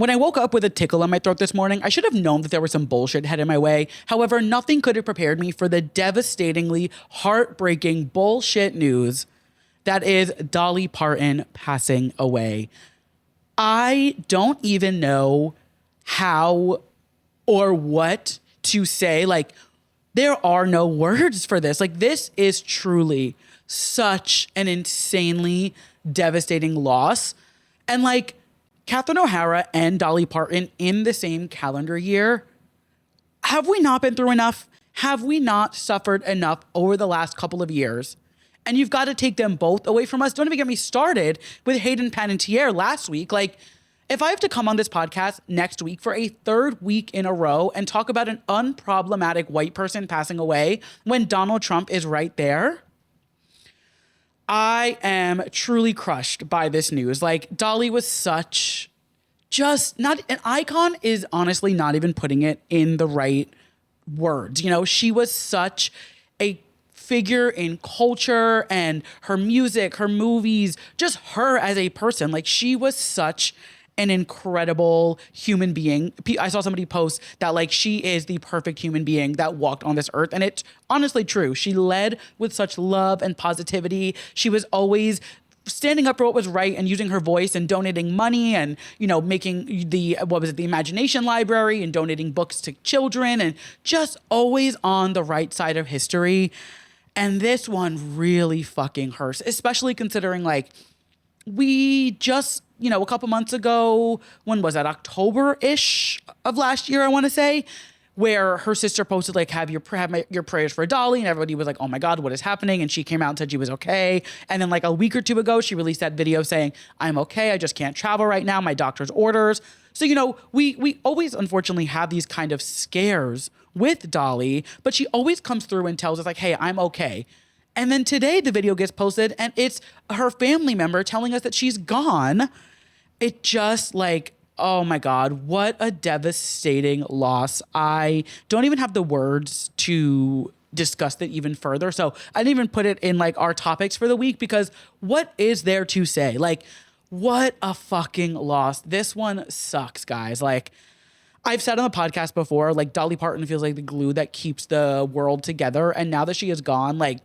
When I woke up with a tickle in my throat this morning, I should have known that there was some bullshit headed my way. However, nothing could have prepared me for the devastatingly heartbreaking bullshit news that is Dolly Parton passing away. I don't even know how or what to say. Like, there are no words for this. Like, this is truly such an insanely devastating loss. And like, Catherine O'Hara and Dolly Parton in the same calendar year. Have we not been through enough? Have we not suffered enough over the last couple of years? And you've got to take them both away from us. Don't even get me started with Hayden Panettiere last week. Like, if I have to come on this podcast next week for a third week in a row and talk about an unproblematic white person passing away when Donald Trump is right there, I am truly crushed by this news. Like, Dolly was such just not an icon is honestly not even putting it in the right words. You know, she was such a figure in culture and her music, her movies, just her as a person. Like, she was such an incredible human being. I saw somebody post that like she is the perfect human being that walked on this earth. And it's honestly true. She led with such love and positivity. She was always standing up for what was right and using her voice and donating money and, you know, making the Imagination Library and donating books to children and just always on the right side of history. And this one really fucking hurts, especially considering like we just, you know, a couple months ago, when was that? October-ish of last year, I want to say, where her sister posted like, have your prayers for Dolly, and everybody was like, oh my God, what is happening? And she came out and said she was okay. And then like a week or two ago, she released that video saying, I'm okay, I just can't travel right now, my doctor's orders. So, you know, we always unfortunately have these kind of scares with Dolly, but she always comes through and tells us like, hey, I'm okay. And then today the video gets posted and it's her family member telling us that she's gone. It just like, oh my God, what a devastating loss. I don't even have the words to discuss it even further. So I didn't even put it in like our topics for the week because what is there to say? Like, what a fucking loss. This one sucks, guys. Like, I've said on the podcast before, like Dolly Parton feels like the glue that keeps the world together. And now that she is gone, like,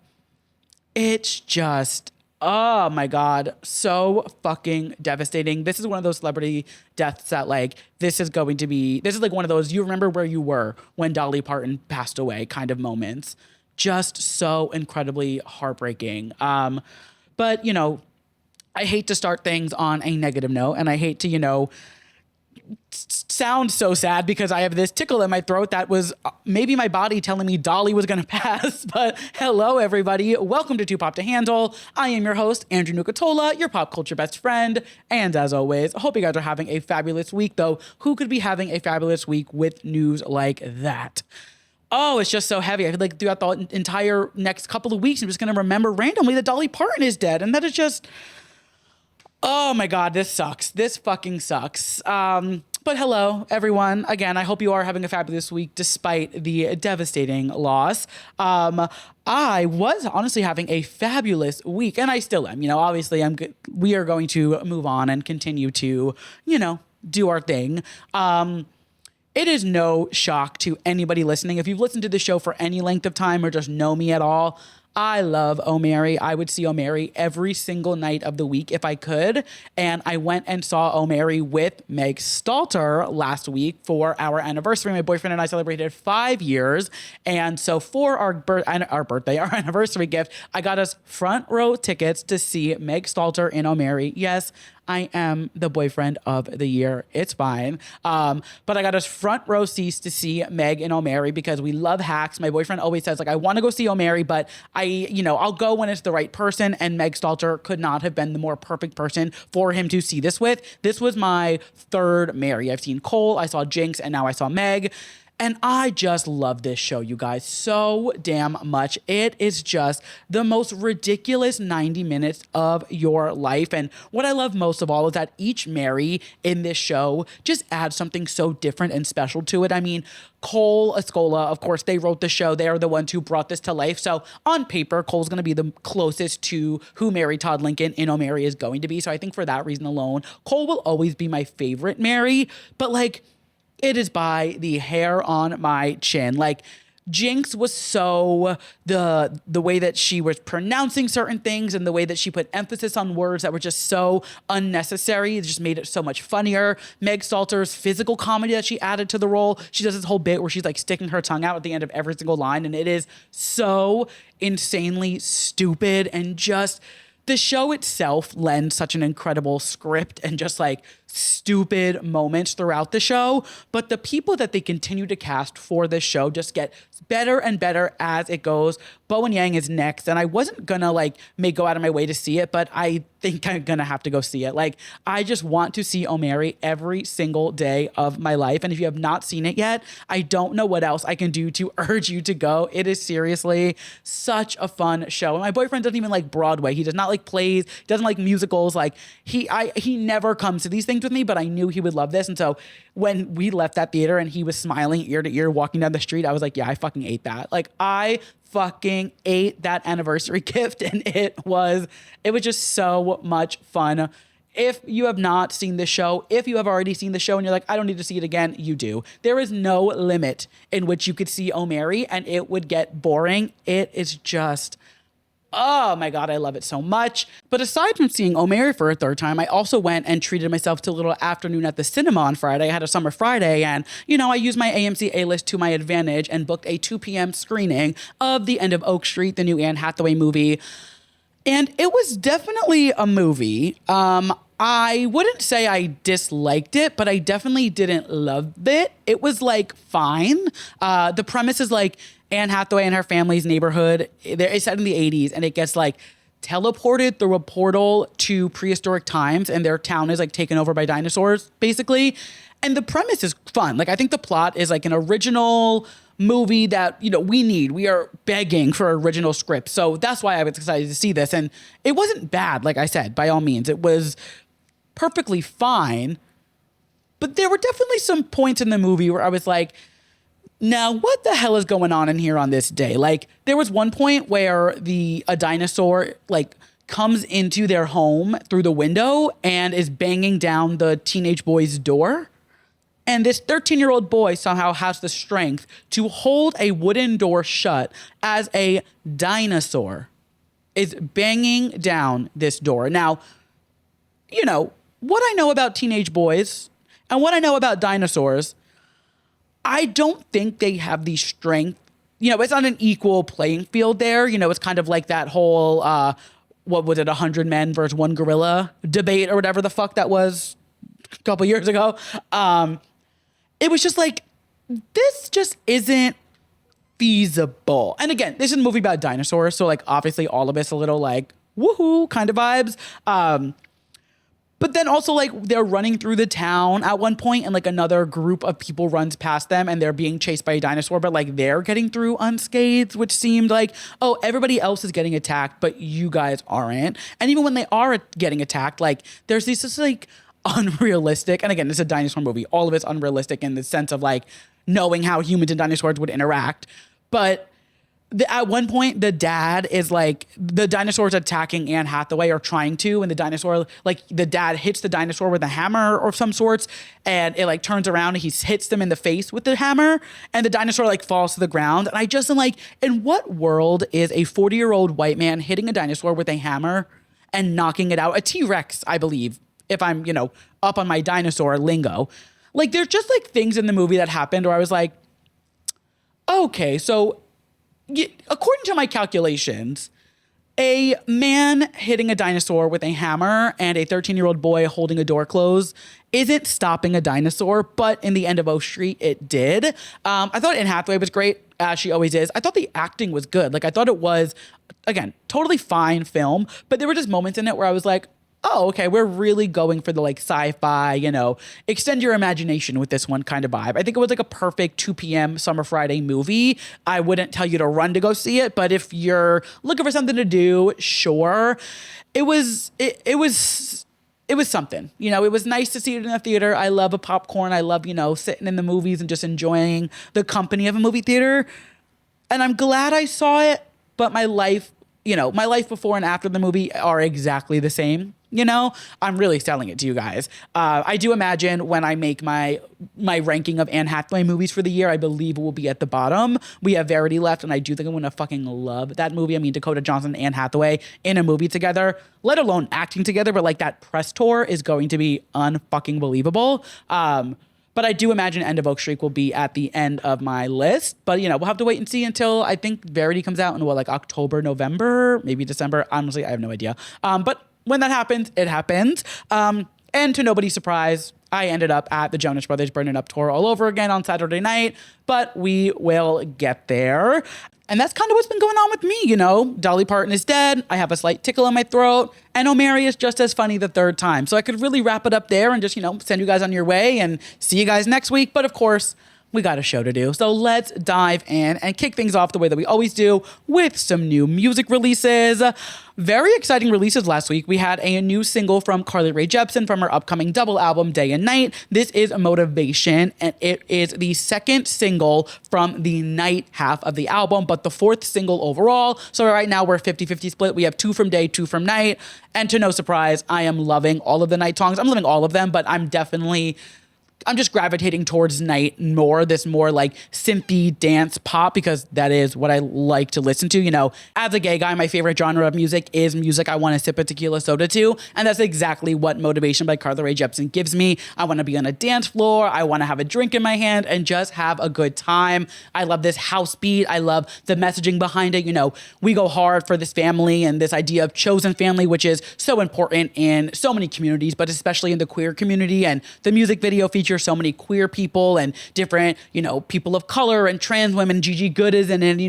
it's just, oh my God, so fucking devastating. This is one of those celebrity deaths that like, this is like one of those, you remember where you were when Dolly Parton passed away kind of moments. Just so incredibly heartbreaking. But, you know, I hate to start things on a negative note and I hate to, you know, sound so sad because I have this tickle in my throat that was maybe my body telling me Dolly was going to pass. But hello, everybody. Welcome to Too Pop to Handle. I am your host, Andrew Nucatola, your pop culture best friend. And as always, I hope you guys are having a fabulous week, though. Who could be having a fabulous week with news like that? Oh, it's just so heavy. I feel like throughout the entire next couple of weeks, I'm just going to remember randomly that Dolly Parton is dead. And that is just... oh my God, this sucks. This fucking sucks. But hello, everyone. Again, I hope you are having a fabulous week despite the devastating loss. I was honestly having a fabulous week, and I still am. You know, obviously, we are going to move on and continue to, you know, do our thing. It is no shock to anybody listening. If you've listened to the show for any length of time or just know me at all, I love O'Mary. I would see O'Mary every single night of the week if I could. And I went and saw O'Mary with Meg Stalter last week for our anniversary. My boyfriend and I celebrated 5 years. And so for our anniversary gift, I got us front row tickets to see Meg Stalter and O'Mary. Yes, I am the boyfriend of the year. It's fine. But I got us front row seats to see Meg and O'Mary because we love hacks. My boyfriend always says, like, I want to go see O'Mary, but I'll go when it's the right person. And Meg Stalter could not have been the more perfect person for him to see this with. This was my third Mary. I've seen Cole, I saw Jinx, and now I saw Meg. And I just love this show, you guys, so damn much. It is just the most ridiculous 90 minutes of your life. And what I love most of all is that each Mary in this show just adds something so different and special to it. I mean, Cole Escola, of course, they wrote the show. They are the ones who brought this to life. So on paper, Cole's going to be the closest to who Mary Todd Lincoln in Oh Mary is going to be. So I think for that reason alone, Cole will always be my favorite Mary. But like, it is by the hair on my chin. Like, Jinx was so the way that she was pronouncing certain things and the way that she put emphasis on words that were just so unnecessary. It just made it so much funnier. Meg Stalter's physical comedy that she added to the role. She does this whole bit where she's like sticking her tongue out at the end of every single line. And it is so insanely stupid, and just the show itself lends such an incredible script and just like stupid moments throughout the show. But the people that they continue to cast for this show just get better and better as it goes. Bowen Yang is next, and I wasn't gonna like go out of my way to see it, but I think I'm gonna have to go see it. Like, I just want to see Oh Mary every single day of my life. And if you have not seen it yet, I don't know what else I can do to urge you to go. It is seriously such a fun show. And my boyfriend doesn't even like Broadway. He does not like plays. He doesn't like musicals. Like, he never comes to these things with me, but I knew he would love this. And so when we left that theater and he was smiling ear to ear walking down the street, I was like, yeah, I fucking ate that. Like, I fucking ate that anniversary gift, and it was just so much fun. If you have not seen this show, if you have already seen the show and you're like, I don't need to see it again, you do. There is no limit in which you could see Oh Mary and it would get boring. It is just, oh my God, I love it so much. But aside from seeing Oh Mary for a third time, I also went and treated myself to a little afternoon at the cinema on Friday. I had a summer Friday, and, you know, I used my AMC A-list to my advantage and booked a 2 p.m. screening of The End of Oak Street, the new Anne Hathaway movie. And it was definitely a movie. I wouldn't say I disliked it, but I definitely didn't love it. It was like fine. The premise is like Anne Hathaway and her family's neighborhood. It's set in the 80s, and it gets like teleported through a portal to prehistoric times, and their town is like taken over by dinosaurs, basically. And the premise is fun. Like, I think the plot is like an original movie that, you know, we are begging for original scripts. So that's why I was excited to see this. And it wasn't bad, like I said, by all means. It was perfectly fine. But there were definitely some points in the movie where I was like, now what the hell is going on in here on this day? Like, there was one point where a dinosaur like comes into their home through the window and is banging down the teenage boy's door. And this 13-year-old boy somehow has the strength to hold a wooden door shut as a dinosaur is banging down this door. Now, you know, what I know about teenage boys and what I know about dinosaurs, I don't think they have the strength. You know, it's not an equal playing field there. You know, it's kind of like that whole, what was it, 100 men versus one gorilla debate or whatever the fuck that was a couple years ago. It was just like, this just isn't feasible. And again, this is a movie about dinosaurs, so like obviously all of us a little like woohoo kind of vibes. But then also like they're running through the town at one point and like another group of people runs past them and they're being chased by a dinosaur, but like they're getting through unscathed, which seemed like, oh, everybody else is getting attacked, but you guys aren't. And even when they are getting attacked, like there's these just like unrealistic, and again, this is a dinosaur movie, all of it's unrealistic in the sense of like knowing how humans and dinosaurs would interact. But at one point, the dad is like, the dinosaur's attacking Anne Hathaway or trying to, and the dinosaur, like the dad hits the dinosaur with a hammer or some sorts, and it like turns around and he hits them in the face with the hammer, and the dinosaur like falls to the ground. And I just am like, in what world is a 40-year-old white man hitting a dinosaur with a hammer and knocking it out? A T-Rex, I believe, if I'm, you know, up on my dinosaur lingo. Like, there's just like things in the movie that happened where I was like, okay, so according to my calculations, a man hitting a dinosaur with a hammer and a 13-year-old boy holding a door closed isn't stopping a dinosaur, but in the End of Oak Street, it did. I thought Anne Hathaway was great, as she always is. I thought the acting was good. Like, I thought it was, again, totally fine film, but there were just moments in it where I was like, oh, okay, we're really going for the like sci-fi, extend your imagination with this one kind of vibe. I think it was like a perfect 2 p.m. Summer Friday movie. I wouldn't tell you to run to go see it, but if you're looking for something to do, sure. It was something, it was nice to see it in the theater. I love a popcorn. I love, sitting in the movies and just enjoying the company of a movie theater. And I'm glad I saw it, but my life before and after the movie are exactly the same. I'm really selling it to you guys. I do imagine when I make my ranking of Anne Hathaway movies for the year, I believe it will be at the bottom. We have Verity left, and I do think I'm going to fucking love that movie. I mean, Dakota Johnson and Anne Hathaway in a movie together, let alone acting together, but like that press tour is going to be unfucking believable. But I do imagine End of Oak Street will be at the end of my list. But, we'll have to wait and see until I think Verity comes out in October, November, maybe December. Honestly, I have no idea. But when that happens, it happens. And to nobody's surprise, I ended up at the Jonas Brothers Burn It Up tour all over again on Saturday night. But we will get there. And that's kind of what's been going on with me, Dolly Parton is dead. I have a slight tickle in my throat. And O'Mary is just as funny the third time. So I could really wrap it up there and just, send you guys on your way and see you guys next week. But of course, we got a show to do. So let's dive in and kick things off the way that we always do with some new music releases. Very exciting releases last week. We had a new single from Carly Rae Jepsen from her upcoming double album, Day and Night. This is Motivation, and it is the second single from the night half of the album, but the fourth single overall. So right now we're 50-50 split. We have 2 from day, 2 from night. And to no surprise, I am loving all of the night songs. I'm loving all of them, but I'm just gravitating towards night more, this more like synthy dance pop, because that is what I like to listen to. As a gay guy, my favorite genre of music is music I want to sip a tequila soda to. And that's exactly what Motivation by Carly Rae Jepsen gives me. I want to be on a dance floor. I want to have a drink in my hand and just have a good time. I love this house beat. I love the messaging behind it. We go hard for this family and this idea of chosen family, which is so important in so many communities, but especially in the queer community. And the music video features so many queer people and different, people of color and trans women. Gigi Goode is in it.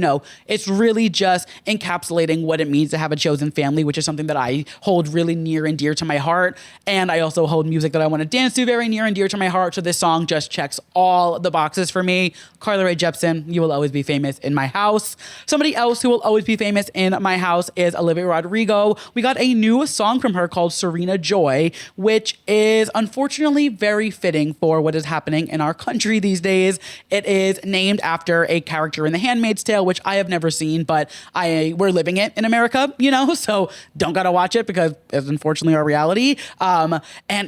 It's really just encapsulating what it means to have a chosen family, which is something that I hold really near and dear to my heart. And I also hold music that I want to dance to very near and dear to my heart. So this song just checks all the boxes for me. Carly Rae Jepsen, you will always be famous in my house. Somebody else who will always be famous in my house is Olivia Rodrigo. We got a new song from her called Serena Joy, which is unfortunately very fitting for what is happening in our country these days. It is named after a character in The Handmaid's Tale, which I have never seen, but we're living it in America, so don't gotta watch it because it's unfortunately our reality. And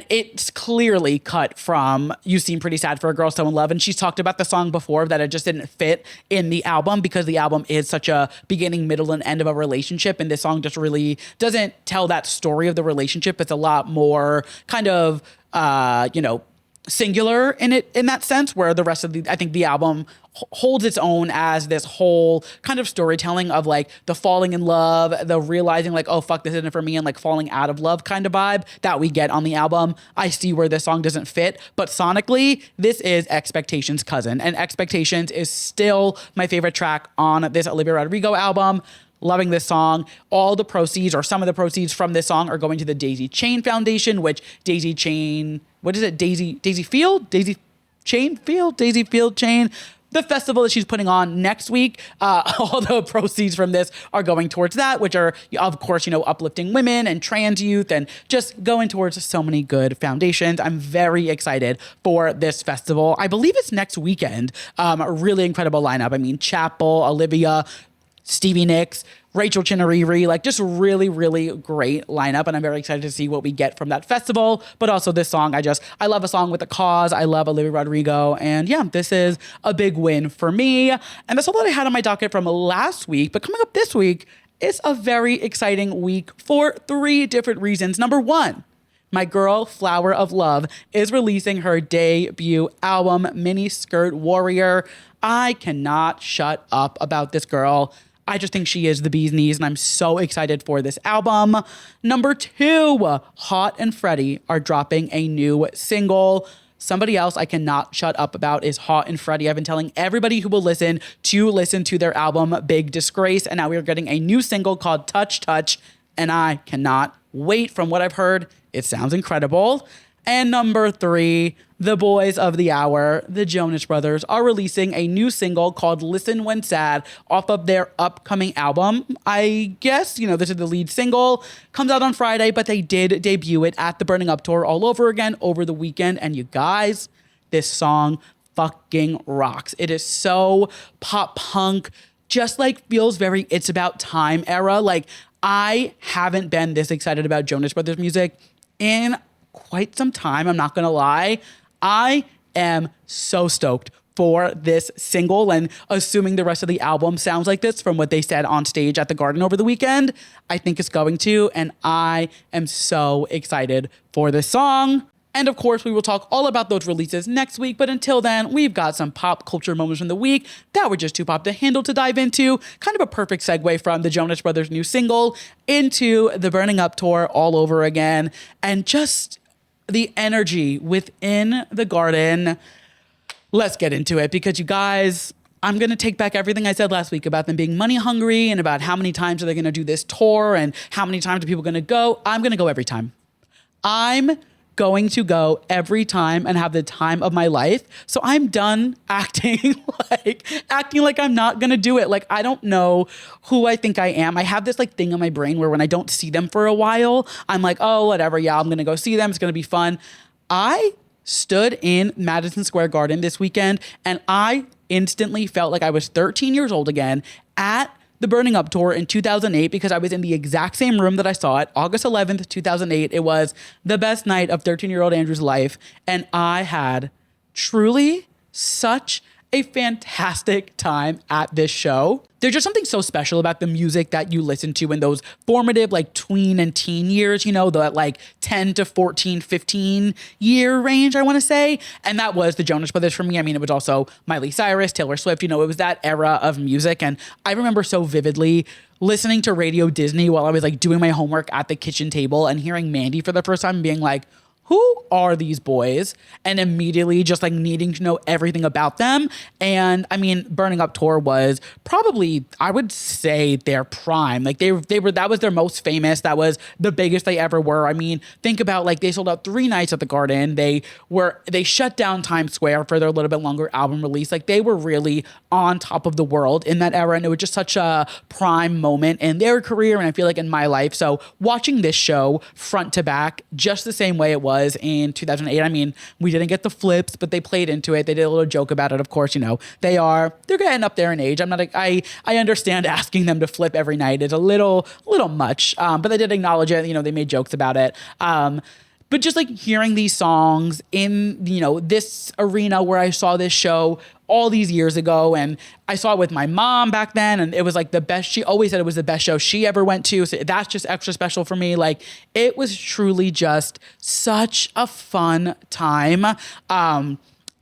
it's clearly cut from You Seem Pretty Sad for a Girl So in Love. And she's talked about the song before that it just didn't fit in the album because the album is such a beginning, middle, and end of a relationship. And this song just really doesn't tell that story of the relationship. It's a lot more kind of, singular in that sense, where the rest of I think the album holds its own as this whole kind of storytelling of like the falling in love, the realizing like, oh fuck, this isn't for me, and like falling out of love kind of vibe that we get on the album. I see where this song doesn't fit, but sonically this is Expectations' cousin, and Expectations is still my favorite track on this Olivia Rodrigo album. Loving this song. All the proceeds, or some of the proceeds from this song, are going to the Daisy Chain Foundation, which Daisy Chain, what is it? Daisy Field Chain? The festival that she's putting on next week. All the proceeds from this are going towards that, which are, of course, uplifting women and trans youth and just going towards so many good foundations. I'm very excited for this festival. I believe it's next weekend. A really incredible lineup. I mean, Chapel, Olivia, Stevie Nicks, Rachel Chinariri, like just really, really great lineup. And I'm very excited to see what we get from that festival. But also this song, I love a song with a cause. I love Olivia Rodrigo. And yeah, this is a big win for me. And that's all that I had on my docket from last week. But coming up this week, it's a very exciting week for 3 different reasons. Number 1, my girl, Flower of Love, is releasing her debut album, Mini Skirt Warrior. I cannot shut up about this girl. I just think she is the bee's knees, and I'm so excited for this album. Number 2, Hot and Freddie are dropping a new single. Somebody else I cannot shut up about is Hot and Freddie. I've been telling everybody who will listen to their album, Big Disgrace, and now we are getting a new single called Touch Touch, and I cannot wait. From what I've heard, It sounds incredible. And number 3, the boys of the hour, the Jonas Brothers, are releasing a new single called Listen When Sad off of their upcoming album. I guess, this is the lead single. Comes out on Friday, but they did debut it at the Burning Up tour all over again over the weekend. And you guys, this song fucking rocks. It is so pop punk, just like feels very It's About Time era. Like, I haven't been this excited about Jonas Brothers music in quite some time. I'm not going to lie. I am so stoked for this single, and assuming the rest of the album sounds like this from what they said on stage at the Garden over the weekend, I think it's going to, and I am so excited for this song. And of course, we will talk all about those releases next week. But until then, we've got some pop culture moments from the week that were just too pop to handle to dive into. Kind of a perfect segue from the Jonas Brothers' new single into the Burning Up tour all over again. And just the energy within the Garden. Let's get into it, because you guys, I'm going to take back everything I said last week about them being money hungry and about how many times are they going to do this tour and how many times are people going to go. I'm going to go every time. I'm going to go every time and have the time of my life. So I'm done acting like I'm not going to do it. Like, I don't know who I think I am. I have this thing in my brain where when I don't see them for a while, I'm like, oh, whatever. Yeah, I'm going to go see them. It's going to be fun. I stood in Madison Square Garden this weekend and I instantly felt like I was 13 years old again at the Burning Up tour in 2008, because I was in the exact same room that I saw it, August 11th, 2008. It was the best night of 13-year-old Andrew's life. And I had truly such a fantastic time at this show. There's just something so special about the music that you listen to in those formative tween and teen years, the 10 to 14, 15 year range, I want to say. And that was the Jonas Brothers for me. I mean, it was also Miley Cyrus, Taylor Swift, it was that era of music. And I remember so vividly listening to Radio Disney while I was doing my homework at the kitchen table and hearing Mandy for the first time and being like, who are these boys? And immediately just needing to know everything about them. And I mean, Burning Up tour was probably, I would say, their prime. They were, that was their most famous. That was the biggest they ever were. I mean, think about they sold out 3 nights at the Garden. They shut down Times Square for their little bit longer album release. They were really on top of the world in that era. And it was just such a prime moment in their career. And I feel in my life. So watching this show front to back, just the same way it was in 2008. I mean, we didn't get the flips, but they played into it. They did a little joke about it. Of course, they're getting up there in age. I understand asking them to flip every night is a little much. But they did acknowledge it. They made jokes about it. But just hearing these songs in, this arena where I saw this show all these years ago, and I saw it with my mom back then, and it was the best. She always said it was the best show she ever went to. So that's just extra special for me. It was truly just such a fun time. And,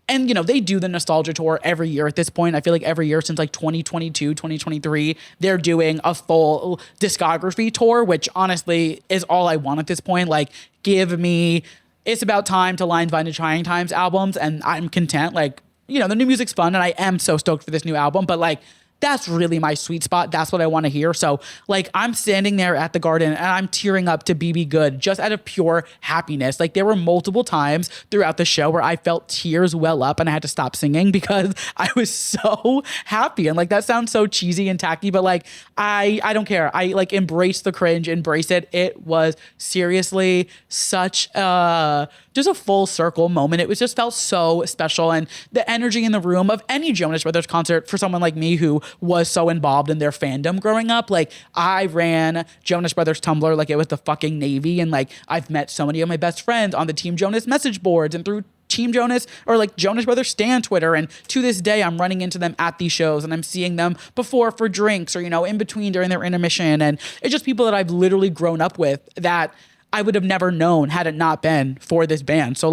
they do the nostalgia tour every year at this point. I feel every year since 2022, 2023, they're doing a full discography tour, which honestly is all I want at this point. Give me It's About Time to Lines, Vine to Trying Times albums, and I'm content. The new music's fun, and I am so stoked for this new album, but that's really my sweet spot. That's what I want to hear. So I'm standing there at the Garden and I'm tearing up to BB Good just out of pure happiness. There were multiple times throughout the show where I felt tears well up and I had to stop singing because I was so happy. And that sounds so cheesy and tacky, but I don't care. I embrace the cringe, embrace it. It was seriously such just a full circle moment. It was just felt so special. And the energy in the room of any Jonas Brothers concert for someone like me who was so involved in their fandom growing up. I ran Jonas Brothers Tumblr like it was the fucking Navy. And I've met so many of my best friends on the Team Jonas message boards and through Team Jonas or Jonas Brothers Stan Twitter. And to this day, I'm running into them at these shows and I'm seeing them before for drinks or, in between during their intermission. And it's just people that I've literally grown up with that I would have never known had it not been for this band. So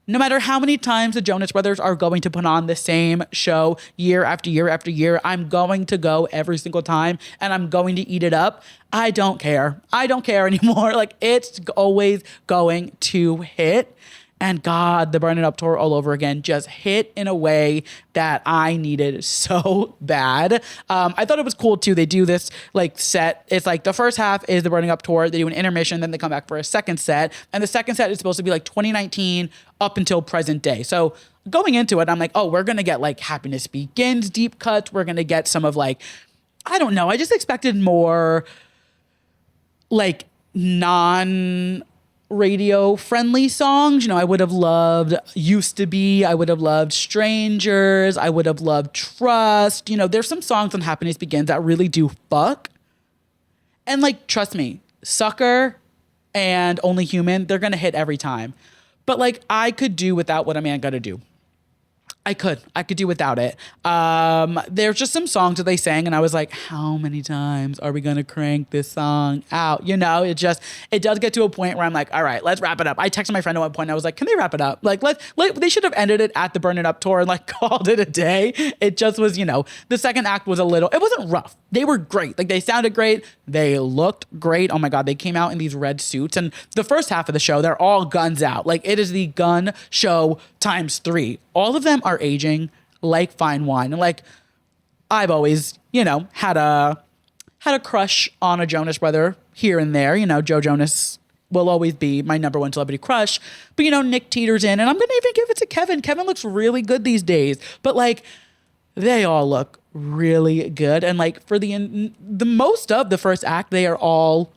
no matter how many times the Jonas Brothers are going to put on the same show year after year after year, I'm going to go every single time and I'm going to eat it up. I don't care. I don't care anymore. It's always going to hit. And God, the Burn It Up tour all over again just hit in a way that I needed so bad. I thought it was cool too. They do this like set. It's like the first half is the Burning Up tour. They do an intermission, then they come back for a second set. And the second set is supposed to be like 2019 up until present day. So going into it, I'm like, oh, we're going to get like Happiness Begins deep cuts. We're going to get some of like, I don't know. I just expected more like non-radio friendly songs. You know, I would have loved Used to Be. I would have loved Strangers. I would have loved Trust. You know, there's some songs on Happiness Begins that really do fuck. And like, trust me, Sucker and Only Human, they're going to hit every time. But like, I could do without What a Man Gotta Do. I could do without it. There's just some songs that they sang and I was like, how many times are we going to crank this song out? You know, it does get to a point where I'm like, all right, let's wrap it up. I texted my friend at one point and I was like, can they wrap it up? Like, they should have ended it at the Burn It Up tour and like called it a day. It just was, you know, the second act was it wasn't rough. They were great. Like they sounded great. They looked great. Oh my God. They came out in these red suits and the first half of the show, they're all guns out. Like it is the gun show times 3. All of them are aging like fine wine. And like, I've always, you know, had a crush on a Jonas brother here and there. You know, Joe Jonas will always be my number one celebrity crush. But, you know, Nick teeters in and I'm going to even give it to Kevin. Kevin looks really good these days. But like, they all look really good. And like for the most of the first act, they are all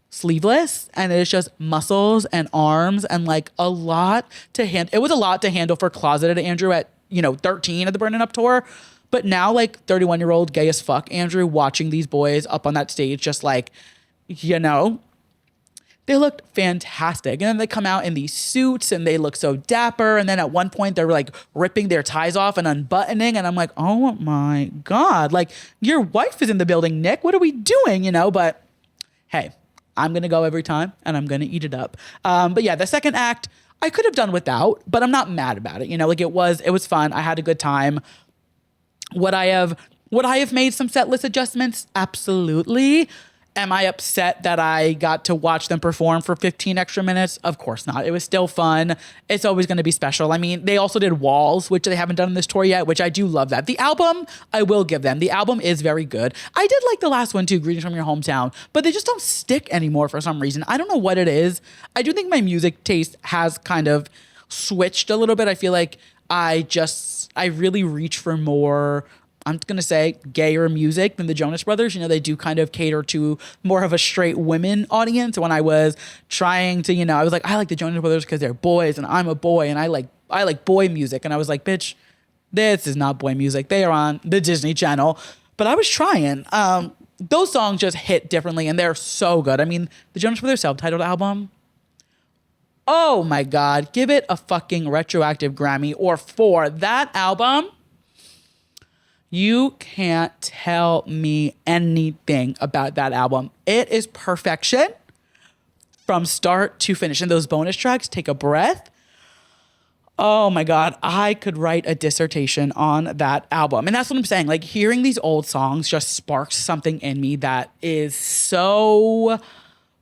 sleeveless and it's just muscles and arms and like a lot to handle. It was a lot to handle for closeted Andrew at, you know, 13 at the Burning Up tour. But now like 31-year-old gay as fuck Andrew watching these boys up on that stage, just like, you know, they looked fantastic. And then they come out in these suits and they look so dapper. And then at one point they're like ripping their ties off and unbuttoning. And I'm like, oh my God, like your wife is in the building, Nick. What are we doing? You know, but hey, I'm going to go every time and I'm going to eat it up. But yeah, the second act I could have done without, but I'm not mad about it. You know, like it was fun. I had a good time. Would I have made some set list adjustments? Absolutely. Am I upset that I got to watch them perform for 15 extra minutes? Of course not. It was still fun. It's always going to be special. I mean, they also did Walls, which they haven't done in this tour yet, which I do love that. The album, I will give them. The album is very good. I did like the last one too, Greetings from Your Hometown, but they just don't stick anymore for some reason. I don't know what it is. I do think my music taste has kind of switched a little bit. I feel like I really reach for more, I'm going to say, gayer music than the Jonas Brothers. You know, they do kind of cater to more of a straight women audience. When I was trying to, you know, I was like, I like the Jonas Brothers because they're boys and I'm a boy and I like boy music. And I was like, bitch, this is not boy music. They are on the Disney Channel. But I was trying. Those songs just hit differently and they're so good. I mean, the Jonas Brothers self-titled album, oh my God, give it a fucking retroactive Grammy or 4. That album, you can't tell me anything about that album. It is perfection from start to finish. And those bonus tracks, Take a Breath. Oh my God, I could write a dissertation on that album. And that's what I'm saying. Like hearing these old songs just sparks something in me that is so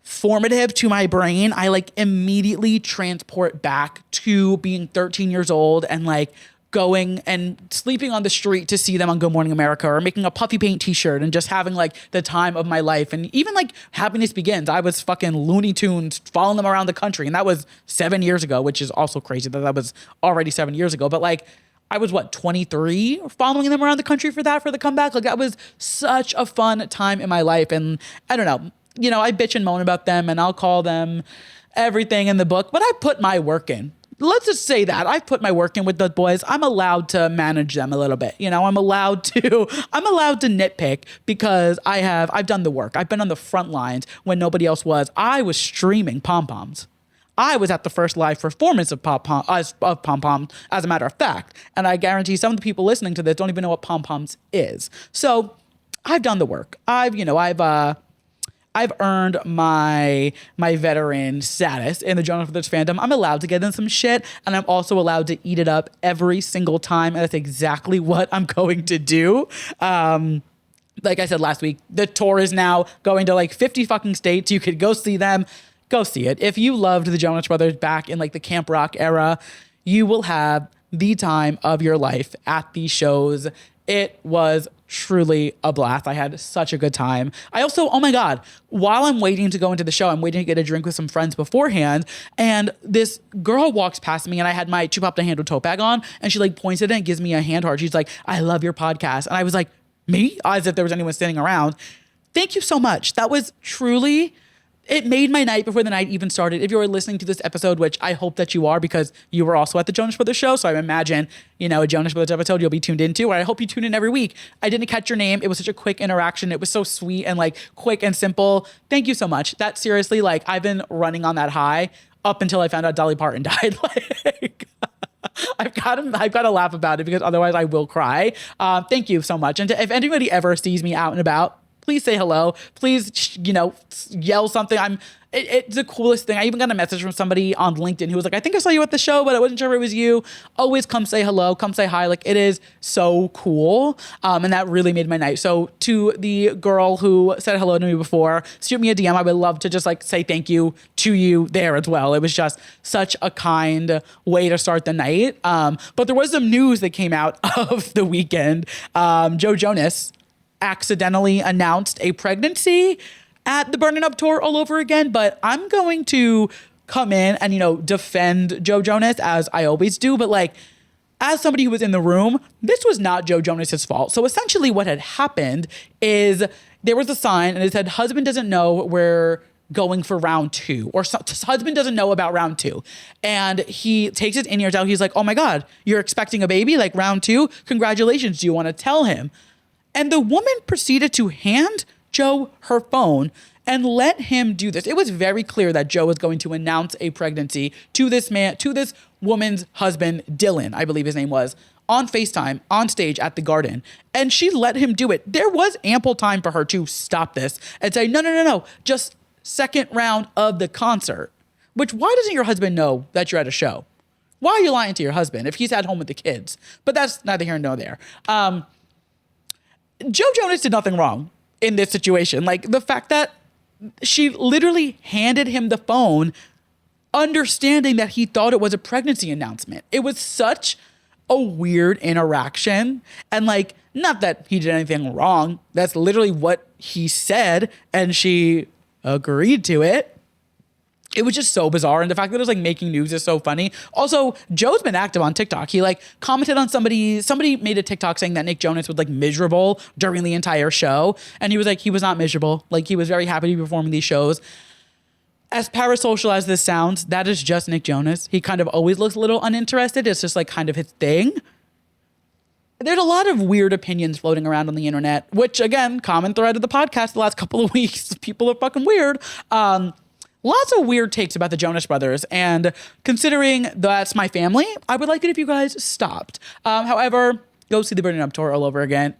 formative to my brain. I like immediately transport back to being 13 years old and like going and sleeping on the street to see them on Good Morning America, or making a puffy paint t-shirt and just having like the time of my life. And even like Happiness Begins, I was fucking Looney Tunes following them around the country. And that was 7 years ago, which is also crazy that was already 7 years ago. But like, I was 23 following them around the country for the comeback. Like that was such a fun time in my life. And I don't know, you know, I bitch and moan about them and I'll call them everything in the book, but I put my work in. Let's just say that I put my work in with the boys. I'm allowed to manage them a little bit. You know, I'm allowed to nitpick because I've done the work. I've been on the front lines when nobody else was. I was streaming pom-poms. I was at the first live performance of pom-poms, as a matter of fact. And I guarantee some of the people listening to this don't even know what pom-poms is. So I've done the work. I've earned my veteran status in the Jonas Brothers fandom. I'm allowed to get in some shit, and I'm also allowed to eat it up every single time, and that's exactly what I'm going to do. Like I said last week, the tour is now going to like 50 fucking states. You could go see them. go see it. If you loved the Jonas Brothers back in like the camp rock era, you will have the time of your life at these shows. It was truly a blast. I had such a good time. I also, oh my God, while I'm waiting to go into the show, I'm waiting to get a drink with some friends beforehand. And this girl walks past me and I had my Two Pop to Handle tote bag on. And she like points at it and gives me a hand heart. She's like, I love your podcast. And I was like, me? As if there was anyone standing around. Thank you so much. That was truly... It made my night before the night even started. If you are listening to this episode, which I hope that you are because you were also at the Jonas Brothers show, so I imagine, a Jonas Brothers episode you'll be tuned into, or I hope you tune in every week. I didn't catch your name. It was such a quick interaction. It was so sweet and like quick and simple. Thank you so much. That seriously, like I've been running on that high up until I found out Dolly Parton died. Like I've got to laugh about it because otherwise I will cry. Thank you so much. And if anybody ever sees me out and about, please say hello. Please, yell something. It's the coolest thing. I even got a message from somebody on LinkedIn who was like, I think I saw you at the show, but I wasn't sure if it was you. Always come say hello, come say hi. Like it is so cool. And that really made my night. So to the girl who said hello to me before, shoot me a DM. I would love to just like say thank you to you there as well. It was just such a kind way to start the night. But there was some news that came out of the weekend. Joe Jonas accidentally announced a pregnancy at the Burning Up tour all over again, but I'm going to come in and, defend Joe Jonas as I always do. But like, as somebody who was in the room, this was not Joe Jonas's fault. So essentially what had happened is there was a sign and it said, husband doesn't know we're going for round 2, or husband doesn't know about round 2. And he takes his in-ears out. He's like, oh my God, you're expecting a baby, like round 2? Congratulations. Do you want to tell him? And the woman proceeded to hand Joe her phone and let him do this. It was very clear that Joe was going to announce a pregnancy to this woman's husband, Dylan, I believe his name was, on FaceTime, on stage at the Garden. And she let him do it. There was ample time for her to stop this and say, no, just second round of the concert. Which, why doesn't your husband know that you're at a show? Why are you lying to your husband if he's at home with the kids? But that's neither here nor there. Joe Jonas did nothing wrong in this situation. Like the fact that she literally handed him the phone, understanding that he thought it was a pregnancy announcement. It was such a weird interaction. And like, not that he did anything wrong. That's literally what he said. And she agreed to it. It was just so bizarre. And the fact that it was like making news is so funny. Also, Joe's been active on TikTok. He like commented on somebody made a TikTok saying that Nick Jonas was like miserable during the entire show. And he was like, he was not miserable. Like he was very happy to be performing these shows. As parasocial as this sounds, that is just Nick Jonas. He kind of always looks a little uninterested. It's just like kind of his thing. There's a lot of weird opinions floating around on the internet, which again, common thread of the podcast the last couple of weeks. People are fucking weird. Lots of weird takes about the Jonas Brothers, and considering that's my family, I would like it if you guys stopped. However, go see the Burning Up tour all over again.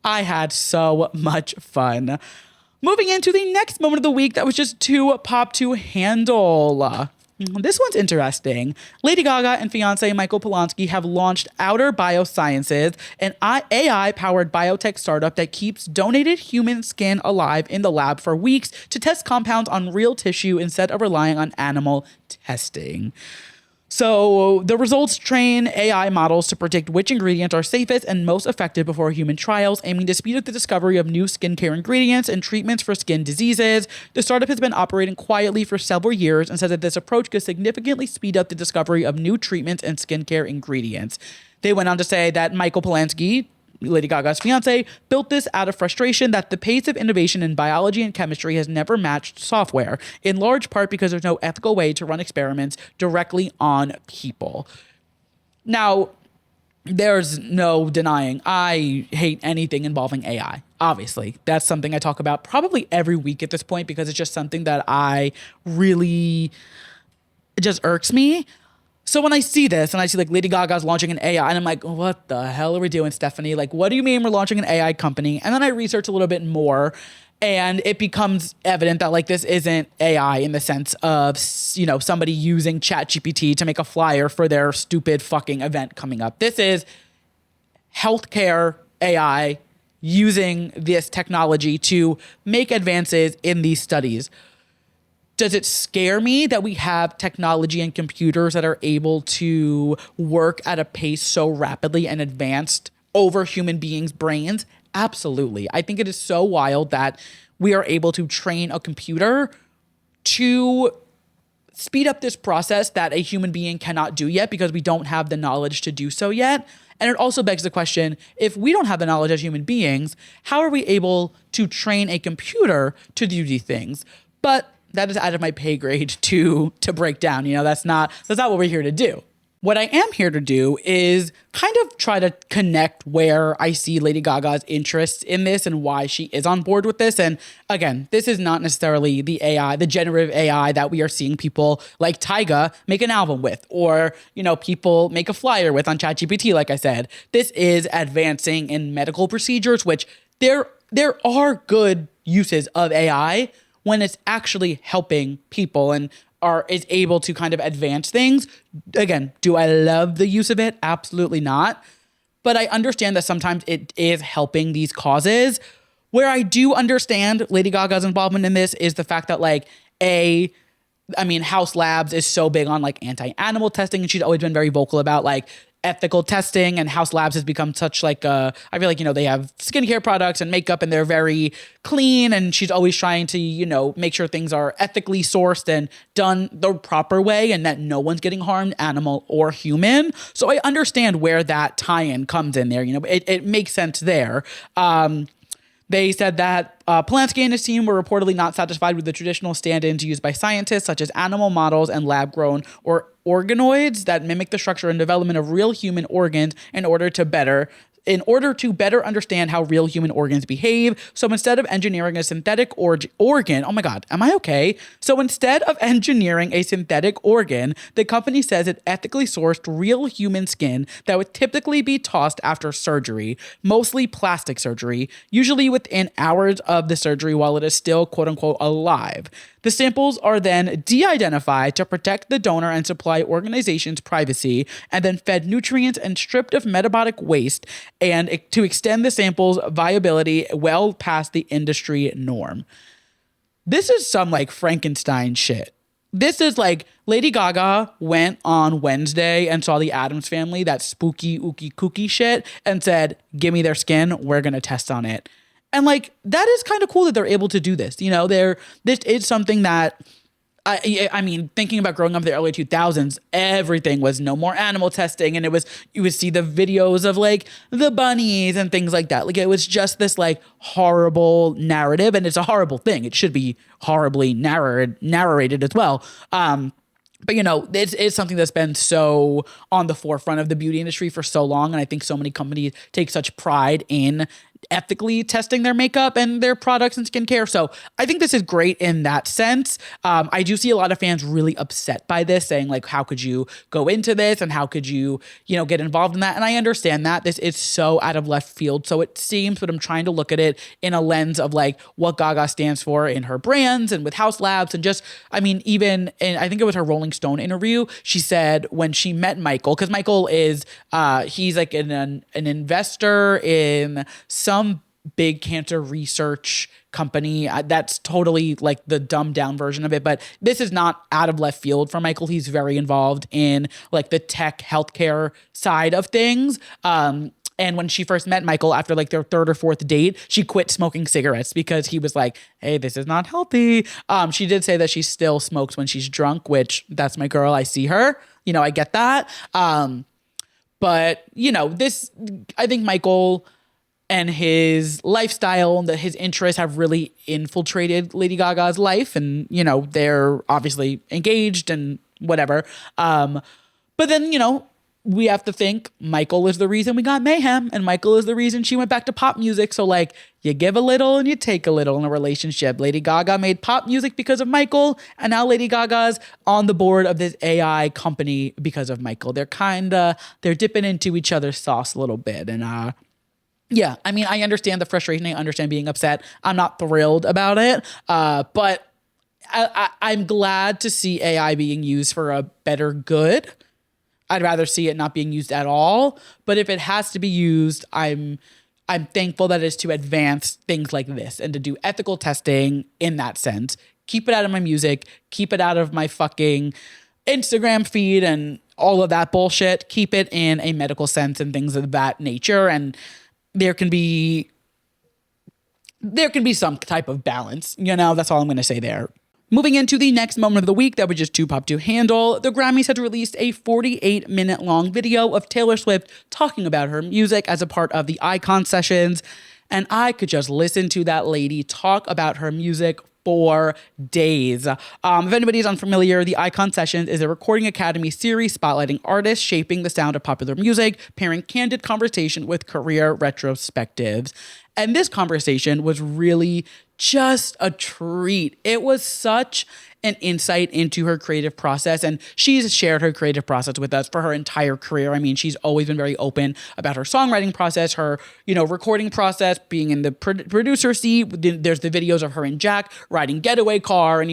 I had so much fun. Moving into the next moment of the week that was just too pop to handle. This one's interesting. Lady Gaga and fiancé Michael Polansky have launched Outer Biosciences, an AI-powered biotech startup that keeps donated human skin alive in the lab for weeks to test compounds on real tissue instead of relying on animal testing. So the results train AI models to predict which ingredients are safest and most effective before human trials, aiming to speed up the discovery of new skincare ingredients and treatments for skin diseases. The startup has been operating quietly for several years and says that this approach could significantly speed up the discovery of new treatments and skincare ingredients. They went on to say that Michael Polansky, Lady Gaga's fiancé, built this out of frustration that the pace of innovation in biology and chemistry has never matched software, in large part because there's no ethical way to run experiments directly on people. Now, there's no denying I hate anything involving AI. Obviously, that's something I talk about probably every week at this point because it's just something that it just irks me. So when I see this and I see like Lady Gaga's launching an AI and I'm like, what the hell are we doing, Stephanie? Like, what do you mean we're launching an AI company? And then I research a little bit more and it becomes evident that like this isn't AI in the sense of, somebody using ChatGPT to make a flyer for their stupid fucking event coming up. This is healthcare AI using this technology to make advances in these studies. Does it scare me that we have technology and computers that are able to work at a pace so rapidly and advanced over human beings' brains? Absolutely. I think it is so wild that we are able to train a computer to speed up this process that a human being cannot do yet because we don't have the knowledge to do so yet. And it also begs the question, if we don't have the knowledge as human beings, how are we able to train a computer to do these things? But that is out of my pay grade to break down. That's not what we're here to do. What I am here to do is kind of try to connect where I see Lady Gaga's interests in this and why she is on board with this. And again, this is not necessarily the AI, the generative AI that we are seeing people like Tyga make an album with, or, people make a flyer with on ChatGPT, like I said. This is advancing in medical procedures, which there are good uses of AI when it's actually helping people and is able to kind of advance things. Again, do I love the use of it? Absolutely not. But I understand that sometimes it is helping these causes. Where I do understand Lady Gaga's involvement in this is the fact that House Labs is so big on anti-animal testing, and she's always been very vocal about ethical testing, and House Labs has become such I feel like, they have skincare products and makeup and they're very clean, and she's always trying to, make sure things are ethically sourced and done the proper way and that no one's getting harmed, animal or human. So I understand where that tie-in comes in there. It makes sense there. They said that Polansky and his team were reportedly not satisfied with the traditional stand-ins used by scientists, such as animal models and lab-grown or organoids that mimic the structure and development of real human organs in order to better understand how real human organs behave. So instead of engineering a synthetic organ, oh my God, am I okay? So instead of engineering a synthetic organ, the company says it ethically sourced real human skin that would typically be tossed after surgery, mostly plastic surgery, usually within hours of the surgery while it is still quote unquote alive. The samples are then de-identified to protect the donor and supply organization's privacy, and then fed nutrients and stripped of metabolic waste, and to extend the sample's viability well past the industry norm. This is some Frankenstein shit. This is Lady Gaga went on Wednesday and saw the Addams Family, that spooky, ooky, kooky shit, and said, give me their skin, we're going to test on it. And that is kind of cool that they're able to do this. This is something that, thinking about growing up in the early 2000s, everything was no more animal testing. And you would see the videos of the bunnies and things like that. It was just this horrible narrative, and it's a horrible thing. It should be horribly narrated as well. But, it's something that's been so on the forefront of the beauty industry for so long. And I think so many companies take such pride in ethically testing their makeup and their products and skincare. So I think this is great in that sense. I do see a lot of fans really upset by this, saying how could you go into this and how could you, get involved in that? And I understand that this is so out of left field. So it seems, but I'm trying to look at it in a lens of what Gaga stands for in her brands and with House Labs. And just, even in, I think it was her Rolling Stone interview, she said when she met Michael, because Michael is, he's an investor in some big cancer research company. That's totally the dumbed down version of it, but this is not out of left field for Michael. He's very involved in the tech healthcare side of things. And when she first met Michael after their third or fourth date, she quit smoking cigarettes because he was hey, this is not healthy. She did say that she still smokes when she's drunk, which that's my girl. I see her, I get that. But this, I think Michael and his lifestyle and his interests have really infiltrated Lady Gaga's life. And, they're obviously engaged and whatever. But then, we have to think Michael is the reason we got Mayhem, and Michael is the reason she went back to pop music. So you give a little and you take a little in a relationship. Lady Gaga made pop music because of Michael, and now Lady Gaga's on the board of this AI company because of Michael. They're dipping into each other's sauce a little bit. And, yeah, I understand the frustration. I understand being upset. I'm not thrilled about it, but I'm glad to see AI being used for a better good. I'd rather see it not being used at all. But if it has to be used, I'm thankful that it's to advance things like this and to do ethical testing in that sense. keep it out of my music, keep it out of my fucking Instagram feed and all of that bullshit. Keep it in a medical sense and things of that nature. And there can be some type of balance, that's all I'm going to say there. Moving into the next moment of the week that was just too pop to handle, the Grammys had released a 48-minute long video of Taylor Swift talking about her music as a part of the Icon sessions. And I could just listen to that lady talk about her music for days. If anybody's unfamiliar, the Icon Sessions is a Recording Academy series spotlighting artists shaping the sound of popular music, pairing candid conversation with career retrospectives. And this conversation was really just a treat. It was such an insight into her creative process, and she's shared her creative process with us for her entire career. I mean, she's always been very open about her songwriting process, her, recording process, being in the producer seat. There's the videos of her and Jack riding getaway car, and,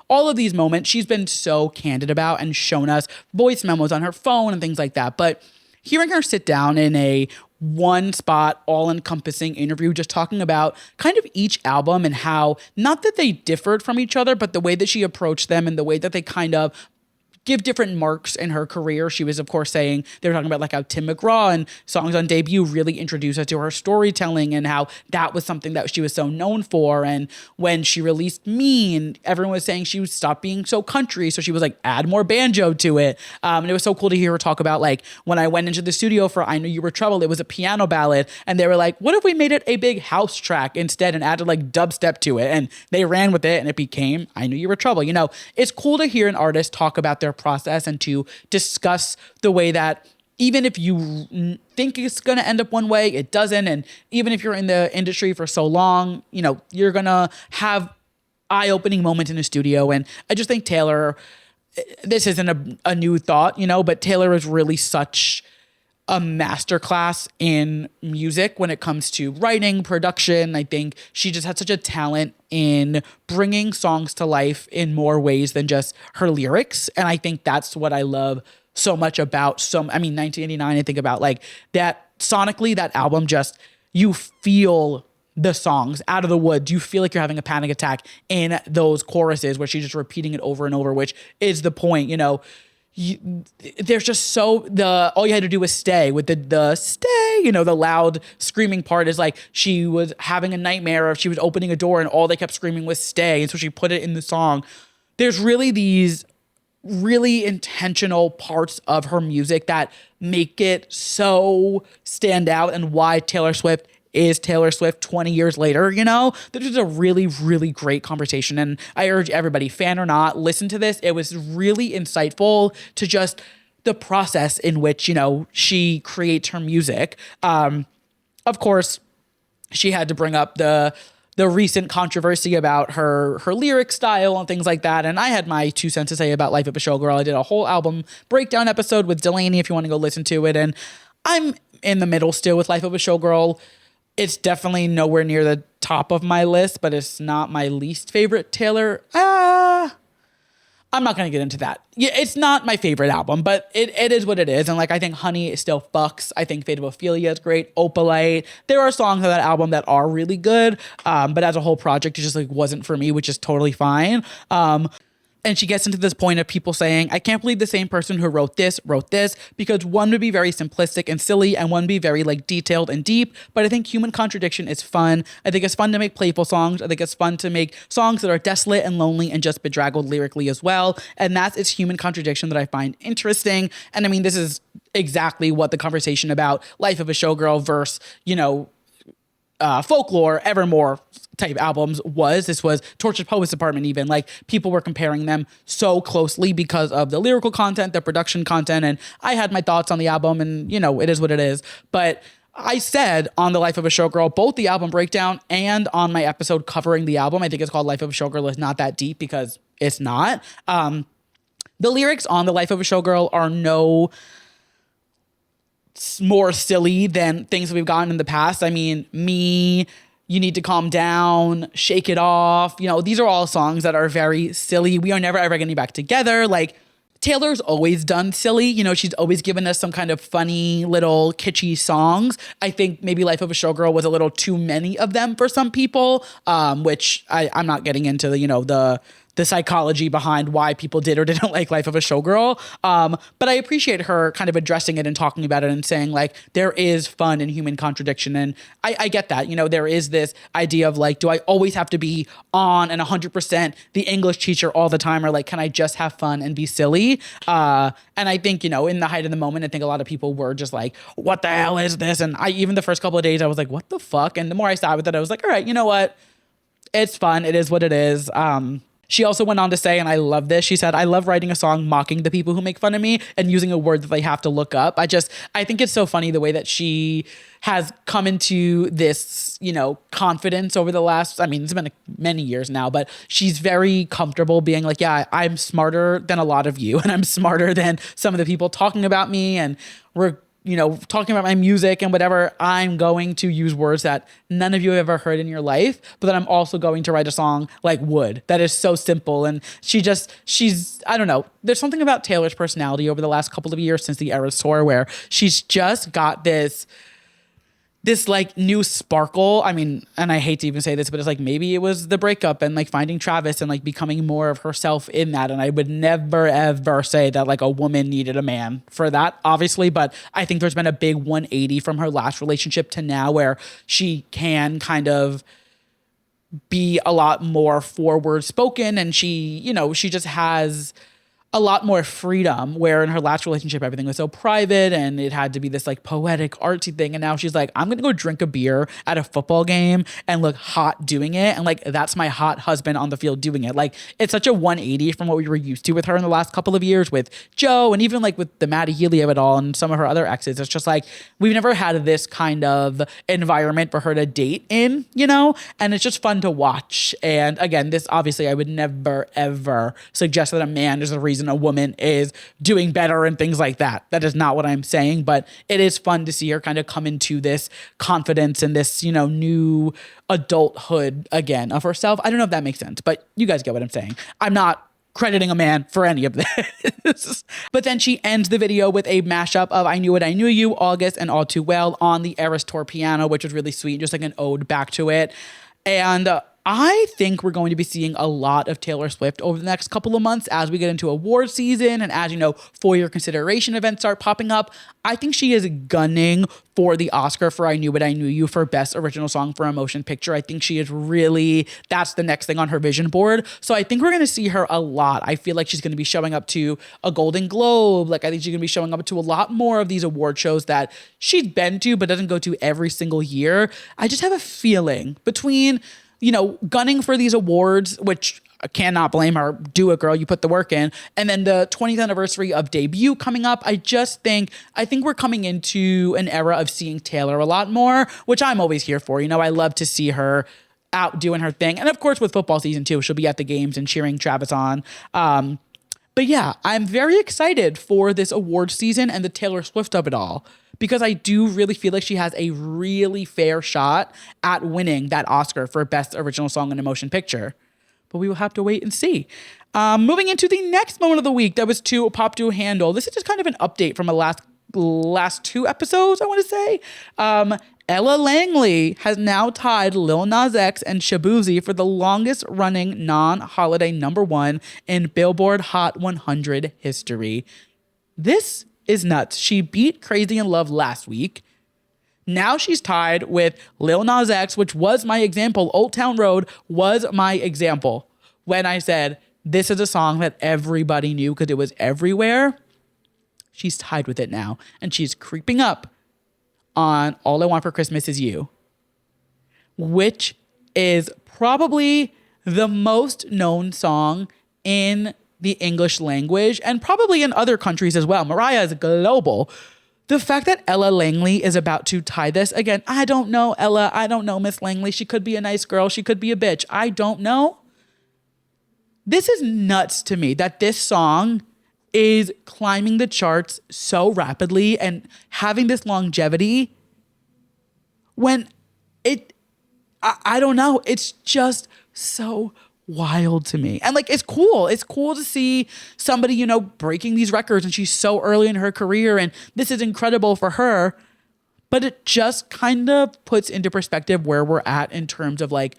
all of these moments she's been so candid about and shown us voice memos on her phone and things like that. But hearing her sit down in a one spot, all-encompassing interview, just talking about kind of each album and how, not that they differed from each other, but the way that she approached them and the way that they kind of give different marks in her career. She was, of course, saying, they were talking about like how Tim McGraw and Songs on Debut really introduced us to her storytelling and how that was something that she was so known for. And when she released Mean, everyone was saying she would stop being so country. So she was like, add more banjo to it. And it was so cool to hear her talk about like, when I went into the studio for I Knew You Were Trouble, it was a piano ballad. And they were like, what if we made it a big house track instead and added like dubstep to it? And they ran with it and it became I Knew You Were Trouble. It's cool to hear an artist talk about their process and to discuss the way that even if you think it's going to end up one way, it doesn't. And even if you're in the industry for so long, you're going to have eye-opening moments in the studio. And I just think Taylor, this isn't a new thought, but Taylor is really such a masterclass in music when it comes to writing, production. I think she just had such a talent in bringing songs to life in more ways than just her lyrics. And I think that's what I love so much about 1989, I think about like that sonically, that album, just, you feel the songs out of the woods. You feel like you're having a panic attack in those choruses where she's just repeating it over and over, which is the point, there's just all you had to do was stay with the stay, the loud screaming part is like she was having a nightmare, or she was opening a door and all they kept screaming was stay. And so she put it in the song. There's really these really intentional parts of her music that make it so stand out, and why Taylor Swift is Taylor Swift 20 years later, This is a really, really great conversation. And I urge everybody, fan or not, listen to this. It was really insightful to just the process in which, she creates her music. Of course, she had to bring up the recent controversy about her lyric style and things like that. And I had my 2 cents to say about Life of a Showgirl. I did a whole album breakdown episode with Delaney if you want to go listen to it. And I'm in the middle still with Life of a Showgirl. It's definitely nowhere near the top of my list, but it's not my least favorite Taylor. I'm not going to get into that. Yeah, it's not my favorite album, but it is what it is. And like, I think Honey still fucks. I think Fate of Ophelia is great. Opalite. There are songs on that album that are really good. But as a whole project, it just like wasn't for me, which is totally fine. And she gets into this point of people saying, I can't believe the same person who wrote this, because one would be very simplistic and silly and one would be very like detailed and deep. But I think human contradiction is fun. I think it's fun to make playful songs. I think it's fun to make songs that are desolate and lonely and just bedraggled lyrically as well. And that's its human contradiction that I find interesting. And I mean, this is exactly what the conversation about Life of a Showgirl versus, Folklore, Evermore type albums was. This was Tortured Poets Department even. Like, people were comparing them so closely because of the lyrical content, the production content, and I had my thoughts on the album, and it is what it is. But I said on the Life of a Showgirl, both the album breakdown and on my episode covering the album, I think it's called Life of a Showgirl, is not that deep because it's not. The lyrics on the Life of a Showgirl are no more silly than things that we've gotten in the past. I mean, Me, You Need to Calm Down, Shake It Off. These are all songs that are very silly. We are never ever getting back together. Like, Taylor's always done silly. She's always given us some kind of funny little kitschy songs. I think maybe Life of a Showgirl was a little too many of them for some people, which I'm not getting into the the psychology behind why people did or didn't like Life of a Showgirl. But I appreciate her kind of addressing it and talking about it and saying like, there is fun in human contradiction. And I get that, there is this idea of like, do I always have to be on and 100% the English teacher all the time? Or like, can I just have fun and be silly? And I think, in the height of the moment, I think a lot of people were just like, what the hell is this? And even the first couple of days, I was like, what the fuck? And the more I sat with it, I was like, all right, you know what? It's fun. It is what it is. She also went on to say, and I love this, she said, I love writing a song mocking the people who make fun of me and using a word that they have to look up. I think it's so funny the way that she has come into this, confidence over the last, it's been many years now, but she's very comfortable being like, yeah, I'm smarter than a lot of you and I'm smarter than some of the people talking about me and we're talking about my music and whatever. I'm going to use words that none of you have ever heard in your life, but then I'm also going to write a song like Would that is so simple. And she's, I don't know. There's something about Taylor's personality over the last couple of years since the Eras tour where she's just got this like new sparkle. And I hate to even say this, but it's like, maybe it was the breakup and like finding Travis and like becoming more of herself in that. And I would never, ever say that like a woman needed a man for that, obviously. But I think there's been a big 180 from her last relationship to now where she can kind of be a lot more forward spoken. And she just has a lot more freedom, where in her last relationship, everything was so private and it had to be this like poetic artsy thing. And now she's like, I'm going to go drink a beer at a football game and look hot doing it. And like, that's my hot husband on the field doing it. Like, it's such a 180 from what we were used to with her in the last couple of years with Joe and even like with the Maddie Healy of it all and some of her other exes. It's just like, we've never had this kind of environment for her to date in, and it's just fun to watch. And again, this obviously I would never, ever suggest that a man is the reason a woman is doing better and things like that. That is not what I'm saying, but it is fun to see her kind of come into this confidence and this, new adulthood again of herself. I don't know if that makes sense, but you guys get what I'm saying. I'm not crediting a man for any of this. But then she ends the video with a mashup of I Knew What I Knew You, August, and All Too Well on the Eras Tour piano, which was really sweet, just like an ode back to it. And I think we're going to be seeing a lot of Taylor Swift over the next couple of months as we get into award season and as, for-year consideration events start popping up. I think she is gunning for the Oscar for I Knew What I Knew You for Best Original Song for a Motion Picture. I think she is really, that's the next thing on her vision board. So I think we're going to see her a lot. I feel like she's going to be showing up to a Golden Globe. Like, I think she's going to be showing up to a lot more of these award shows that she's been to but doesn't go to every single year. I just have a feeling between gunning for these awards, which I cannot blame her. Do it, girl. You put the work in. And then the 20th anniversary of debut coming up. I think we're coming into an era of seeing Taylor a lot more, which I'm always here for. I love to see her out doing her thing. And of course, with football season too, she'll be at the games and cheering Travis on. But yeah, I'm very excited for this award season and the Taylor Swift of it all, because I do really feel like she has a really fair shot at winning that Oscar for Best Original Song in a Motion Picture. But we will have to wait and see. Moving into the next moment of the week, that was to Pop to Handle. This is just kind of an update from the last two episodes, I want to say. Ella Langley has now tied Lil Nas X and Shaboozey for the longest running non-holiday #1 in Billboard Hot 100 history. This is nuts. She beat Crazy in Love last week. Now she's tied with Lil Nas X, which was my example. Old Town Road was my example when I said this is a song that everybody knew because it was everywhere. She's tied with it now, and she's creeping up on All I Want for Christmas Is You, which is probably the most known song in the English language and probably in other countries as well. Mariah is global. The fact that Ella Langley is about to tie this, again, I don't know Ella. I don't know Miss Langley. She could be a nice girl. She could be a bitch. I don't know. This is nuts to me that this song is climbing the charts so rapidly and having this longevity when I don't know. It's just so wild to me. And like, it's cool. It's cool to see somebody, breaking these records, and she's so early in her career and this is incredible for her. But it just kind of puts into perspective where we're at in terms of like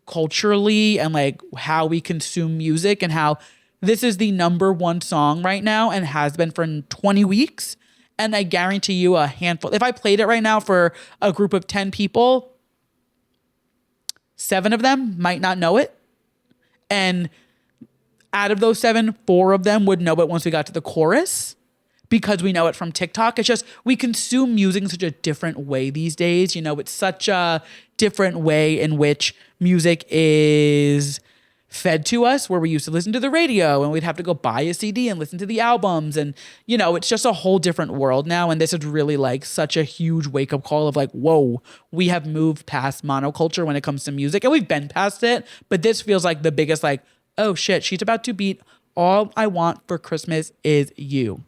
culturally and like how we consume music and how this is the number one song right now and has been for 20 weeks. And I guarantee you a handful, if I played it right now for a group of 10 people, 7 of them might not know it. And out of those 7, 4 of them would know it once we got to the chorus because we know it from TikTok. It's just we consume music in such a different way these days. You know, it's such a different way in which music is fed to us, where we used to listen to the radio and we'd have to go buy a CD and listen to the albums. And, you know, it's just a whole different world now. And this is really like such a huge wake up call of like, whoa, we have moved past monoculture when it comes to music and we've been past it. But this feels like the biggest like, oh shit, she's about to beat All I Want for Christmas Is You.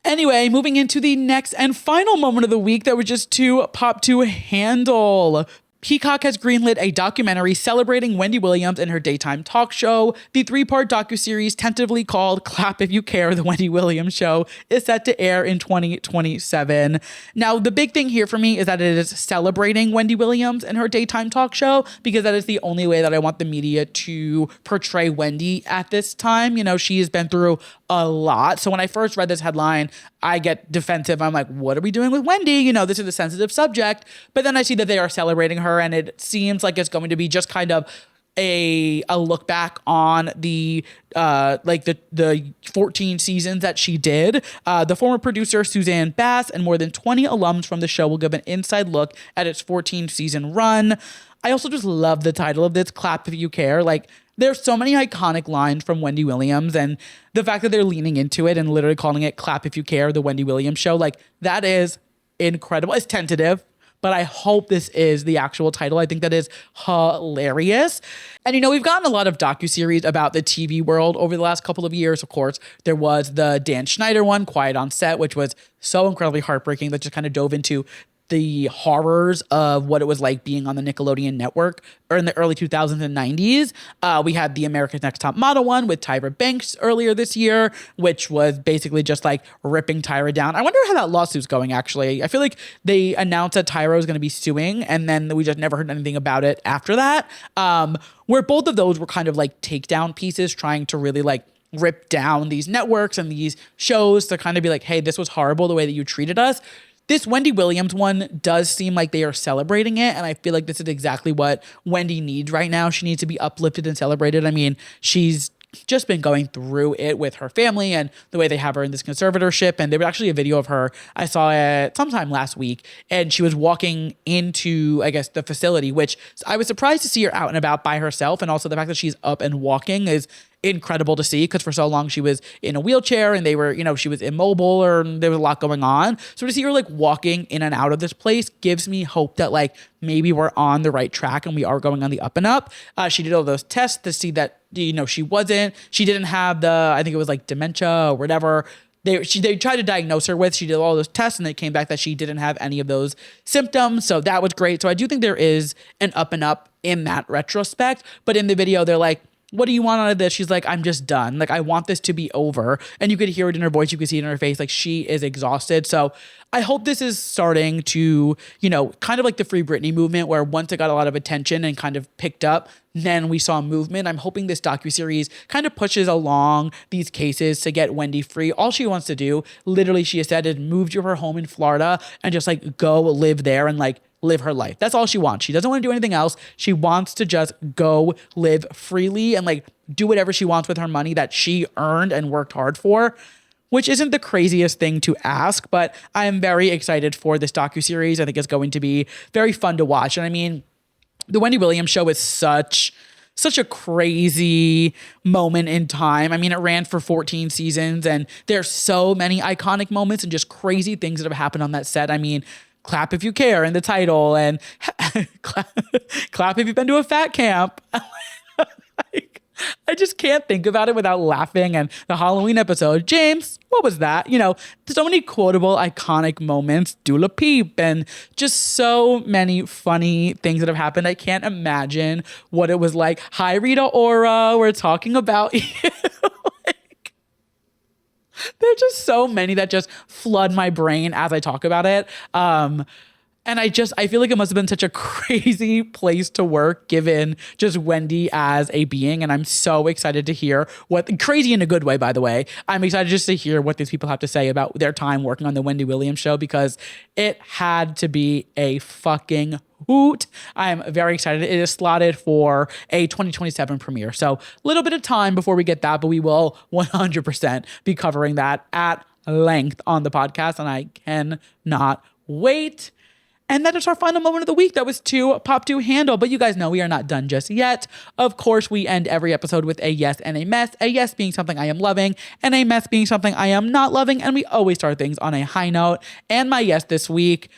Anyway, moving into the next and final moment of the week that was just too pop to handle. Peacock has greenlit a documentary celebrating Wendy Williams and her daytime talk show. The 3-part docuseries, tentatively called Clap If You Care, The Wendy Williams Show, is set to air in 2027. Now, the big thing here for me is that it is celebrating Wendy Williams and her daytime talk show, because that is the only way that I want the media to portray Wendy at this time. You know, she has been through a lot. So when I first read this headline, I get defensive. I'm like, what are we doing with Wendy? You know, this is a sensitive subject. But then I see that they are celebrating her, and it seems like it's going to be just kind of a look back on the 14 seasons that she did. The former producer Suzanne Bass and more than 20 alums from the show will give an inside look at its 14 season run. I also just love the title of this, Clap If You Care. Like, there's so many iconic lines from Wendy Williams, and the fact that they're leaning into it and literally calling it Clap If You Care, The Wendy Williams Show, like, that is incredible. It's tentative, but I hope this is the actual title. I think that is hilarious. And, you know, we've gotten a lot of docuseries about the TV world over the last couple of years. Of course, there was the Dan Schneider one, Quiet on Set, which was so incredibly heartbreaking, that just kind of dove into the horrors of what it was like being on the Nickelodeon network or in the early 2000s and 90s. We had the America's Next Top Model one with Tyra Banks earlier this year, which was basically just like ripping Tyra down. I wonder how that lawsuit's going, actually. I feel like they announced that Tyra was going to be suing, and then we just never heard anything about it after that. Where both of those were kind of like takedown pieces, trying to really like rip down these networks and these shows to kind of be like, hey, this was horrible the way that you treated us. This Wendy Williams one does seem like they are celebrating it, and I feel like this is exactly what Wendy needs right now. She needs to be uplifted and celebrated. I mean, she's just been going through it with her family and the way they have her in this conservatorship. And there was actually a video of her, I saw it sometime last week, and she was walking into, I guess, the facility, which I was surprised to see her out and about by herself. And also the fact that she's up and walking is incredible to see, because for so long she was in a wheelchair and they were, you know, she was immobile, or there was a lot going on. So to see her like walking in and out of this place gives me hope that like maybe we're on the right track and we are going on the up and up. She did all those tests to see that, you know, she didn't have the, I think it was like dementia or whatever they tried to diagnose her with. She did all those tests and it came back that she didn't have any of those symptoms. So that was great. So I do think there is an up and up in that retrospect. But in the video, they're like, what do you want out of this? She's like, I'm just done. Like, I want this to be over. And you could hear it in her voice. You could see it in her face. Like, she is exhausted. So I hope this is starting to, you know, kind of like the Free Britney movement, where once it got a lot of attention and kind of picked up, then we saw a movement. I'm hoping this docuseries kind of pushes along these cases to get Wendy free. All she wants to do, literally, she has said, is move to her home in Florida and just like go live there and like live her life. That's all she wants. She doesn't want to do anything else. She wants to just go live freely and like do whatever she wants with her money that she earned and worked hard for, which isn't the craziest thing to ask, but I am very excited for this docuseries. I think it's going to be very fun to watch. And I mean, the Wendy Williams Show is such a crazy moment in time. I mean, it ran for 14 seasons and there's so many iconic moments and just crazy things that have happened on that set. I mean, Clap If You Care in the title, and clap if you've been to a fat camp. I just can't think about it without laughing. And the Halloween episode, James, what was that? You know, so many quotable, iconic moments, Dula Peep, and just so many funny things that have happened. I can't imagine what it was like. Hi, Rita Ora, we're talking about you. There's just so many that just flood my brain as I talk about it. And I feel like it must have been such a crazy place to work given just Wendy as a being. And I'm so excited to hear crazy in a good way, by the way. I'm excited just to hear what these people have to say about their time working on the Wendy Williams show, because it had to be a fucking hoot. I'm very excited. It is slotted for a 2027 premiere. So a little bit of time before we get that, but we will 100% be covering that at length on the podcast. And I cannot wait. And that is our final moment of the week. That was too pop to handle. But you guys know we are not done just yet. Of course, we end every episode with a yes and a mess. A yes being something I am loving and a mess being something I am not loving. And we always start things on a high note. And my yes this week,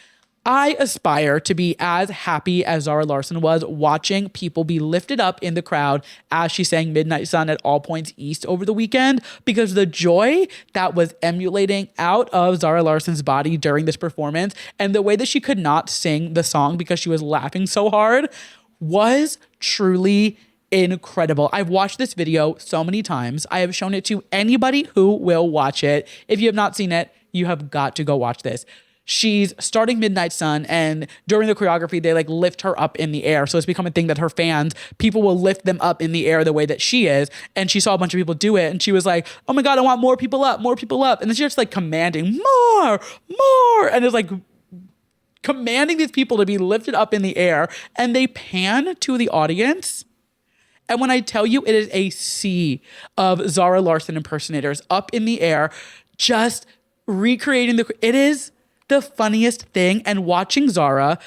I aspire to be as happy as Zara Larsson was watching people be lifted up in the crowd as she sang Midnight Sun at All Points East over the weekend, because the joy that was emulating out of Zara Larsson's body during this performance and the way that she could not sing the song because she was laughing so hard was truly incredible. I've watched this video so many times. I have shown it to anybody who will watch it. If you have not seen it, you have got to go watch this. She's starting Midnight Sun, and during the choreography, they like lift her up in the air. So it's become a thing that her fans, people will lift them up in the air the way that she is. And she saw a bunch of people do it, and she was like, oh my God, I want more people up, more people up. And then she's just like commanding more, and it's like commanding these people to be lifted up in the air. And they pan to the audience. And when I tell you, it is a sea of Zara Larsson impersonators up in the air, just recreating it is the funniest thing. And watching Zara,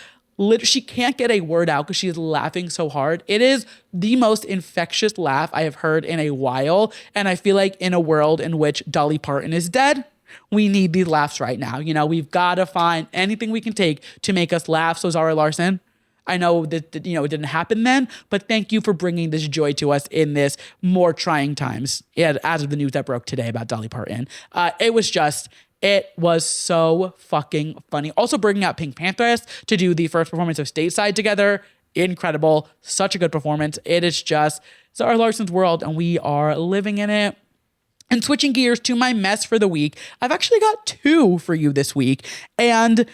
she can't get a word out because she is laughing so hard. It is the most infectious laugh I have heard in a while. And I feel like in a world in which Dolly Parton is dead, we need these laughs right now. You know, we've got to find anything we can take to make us laugh. So Zara Larsson, I know that, you know, it didn't happen then, but thank you for bringing this joy to us in this more trying times. Yeah, as of the news that broke today about Dolly Parton. It was so fucking funny. Also bringing out Pink Panthers to do the first performance of Stateside together. Incredible. Such a good performance. It is just Zara Larsson's world, and we are living in it. And switching gears to my mess for the week, I've actually got two for you this week. And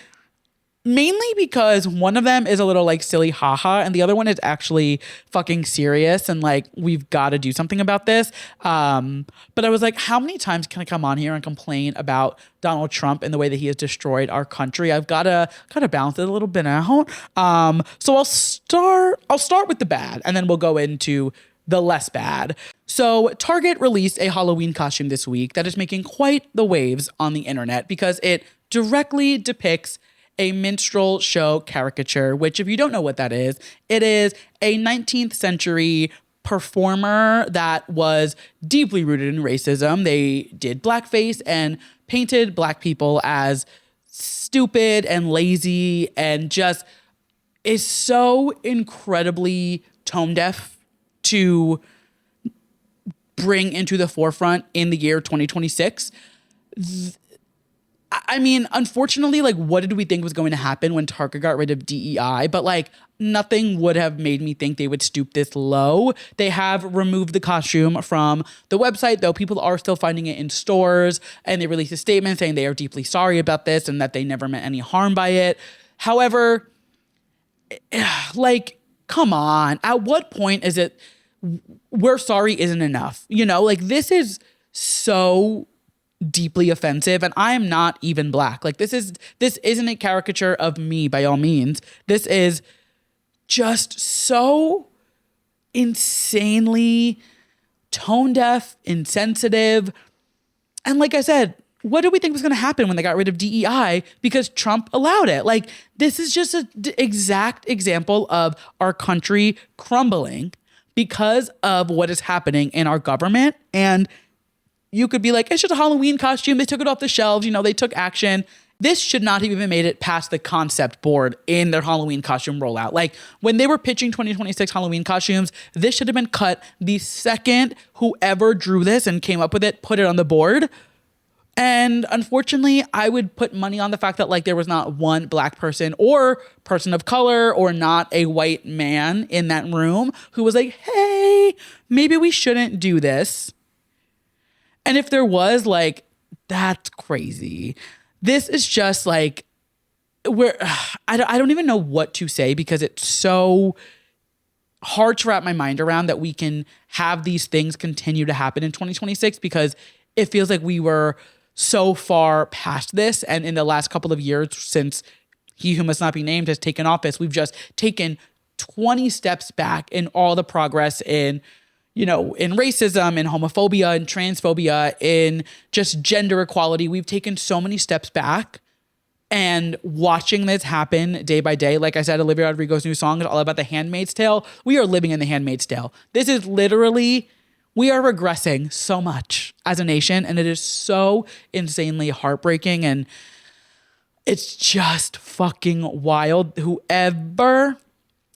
mainly because one of them is a little like silly haha, and the other one is actually fucking serious, and like we've got to do something about this. But I was like, how many times can I come on here and complain about Donald Trump and the way that he has destroyed our country? I've got to kind of balance it a little bit out. So I'll start with the bad, and then we'll go into the less bad. So Target released a Halloween costume this week that is making quite the waves on the internet because it directly depicts a minstrel show caricature, which if you don't know what that is, it is a 19th century performer that was deeply rooted in racism. They did blackface and painted black people as stupid and lazy, and just is so incredibly tone deaf to bring into the forefront in the year 2026. I mean, unfortunately, like, what did we think was going to happen when Target got rid of DEI? But like, nothing would have made me think they would stoop this low. They have removed the costume from the website, though people are still finding it in stores, and they released a statement saying they are deeply sorry about this and that they never meant any harm by it. However, like, come on. At what point is it we're sorry isn't enough? You know, like, this is so deeply offensive, and I am not even black. Like, this isn't a caricature of me by all means. This is just so insanely tone deaf, insensitive. And like I said, what do we think was going to happen when they got rid of DEI because Trump allowed it? Like, this is just an exact example of our country crumbling because of what is happening in our government. And you could be like, it's just a Halloween costume. They took it off the shelves. You know, they took action. This should not have even made it past the concept board in their Halloween costume rollout. Like, when they were pitching 2026 Halloween costumes, this should have been cut the second whoever drew this and came up with it, put it on the board. And unfortunately, I would put money on the fact that like there was not one black person or person of color or not a white man in that room who was like, hey, maybe we shouldn't do this. And if there was, like, that's crazy. This is just like where I don't even know what to say because it's so hard to wrap my mind around that we can have these things continue to happen in 2026 because it feels like we were so far past this. And in the last couple of years since he who must not be named has taken office, we've just taken 20 steps back in all the progress in, in racism, in homophobia, in transphobia, in just gender equality. We've taken so many steps back. And watching this happen day by day, like I said, Olivia Rodrigo's new song is all about the Handmaid's Tale. We are living in the Handmaid's Tale. This is literally, we are regressing so much as a nation, and it is so insanely heartbreaking, and it's just fucking wild. Whoever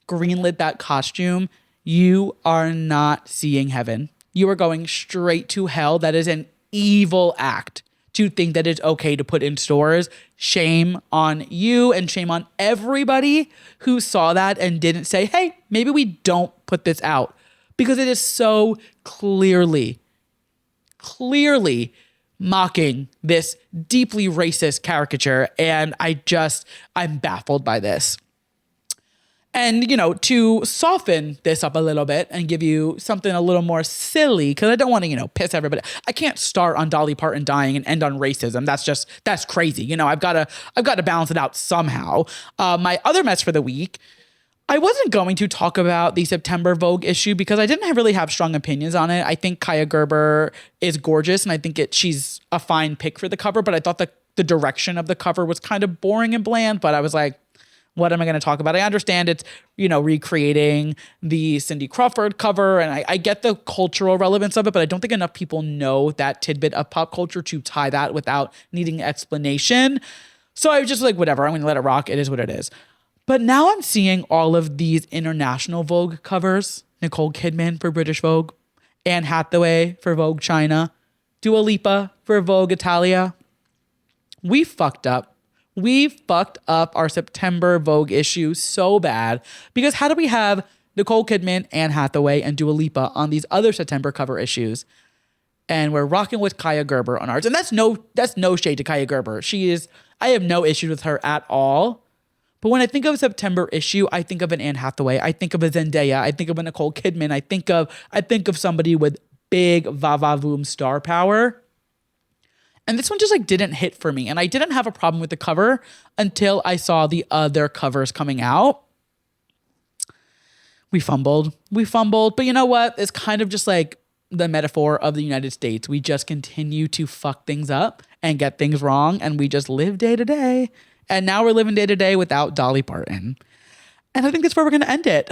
greenlit that costume, you are not seeing heaven. You are going straight to hell. That is an evil act. To think that it's okay to put in stores. Shame on you and shame on everybody who saw that and didn't say, hey, maybe we don't put this out. Because it is so clearly mocking this deeply racist caricature. And I'm baffled by this. And, to soften this up a little bit and give you something a little more silly, because I don't want to, piss everybody. I can't start on Dolly Parton dying and end on racism. That's crazy. I've got to balance it out somehow. My other mess for the week, I wasn't going to talk about the September Vogue issue because I didn't really have strong opinions on it. I think Kaya Gerber is gorgeous and I think she's a fine pick for the cover, but I thought the direction of the cover was kind of boring and bland, but I was like, what am I going to talk about? I understand it's, recreating the Cindy Crawford cover, and I get the cultural relevance of it, but I don't think enough people know that tidbit of pop culture to tie that without needing explanation. So I was just like, whatever, I'm going to let it rock. It is what it is. But now I'm seeing all of these international Vogue covers. Nicole Kidman for British Vogue, Anne Hathaway for Vogue China, Dua Lipa for Vogue Italia. We fucked up. We fucked up our September Vogue issue so bad because how do we have Nicole Kidman, Anne Hathaway, and Dua Lipa on these other September cover issues, and we're rocking with Kaya Gerber on ours? And that's no shade to Kaya Gerber. I have no issues with her at all. But when I think of a September issue, I think of an Anne Hathaway. I think of a Zendaya. I think of a Nicole Kidman. I think of somebody with big va-va-voom star power. And this one just didn't hit for me. And I didn't have a problem with the cover until I saw the other covers coming out. We fumbled. But you know what? It's kind of just the metaphor of the United States. We just continue to fuck things up and get things wrong. And we just live day to day. And now we're living day to day without Dolly Parton. And I think that's where we're going to end it.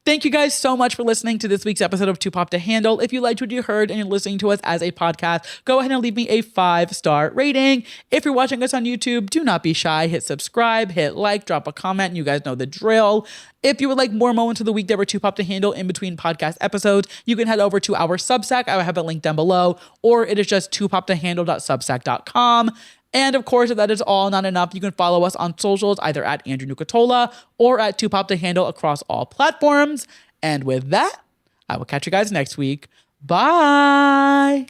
Thank you guys so much for listening to this week's episode of Too Pop to Handle. If you liked what you heard and you're listening to us as a podcast, go ahead and leave me a 5-star rating. If you're watching us on YouTube, do not be shy. Hit subscribe, hit like, drop a comment. You guys know the drill. If you would like more moments of the week that were Too Pop to Handle in between podcast episodes, you can head over to our Substack. I will have a link down below, or it is just toopoptohandle.substack.com. And of course, if that is all not enough, you can follow us on socials, either at Andrew Nucatola or at Too Pop to Handle across all platforms. And with that, I will catch you guys next week. Bye.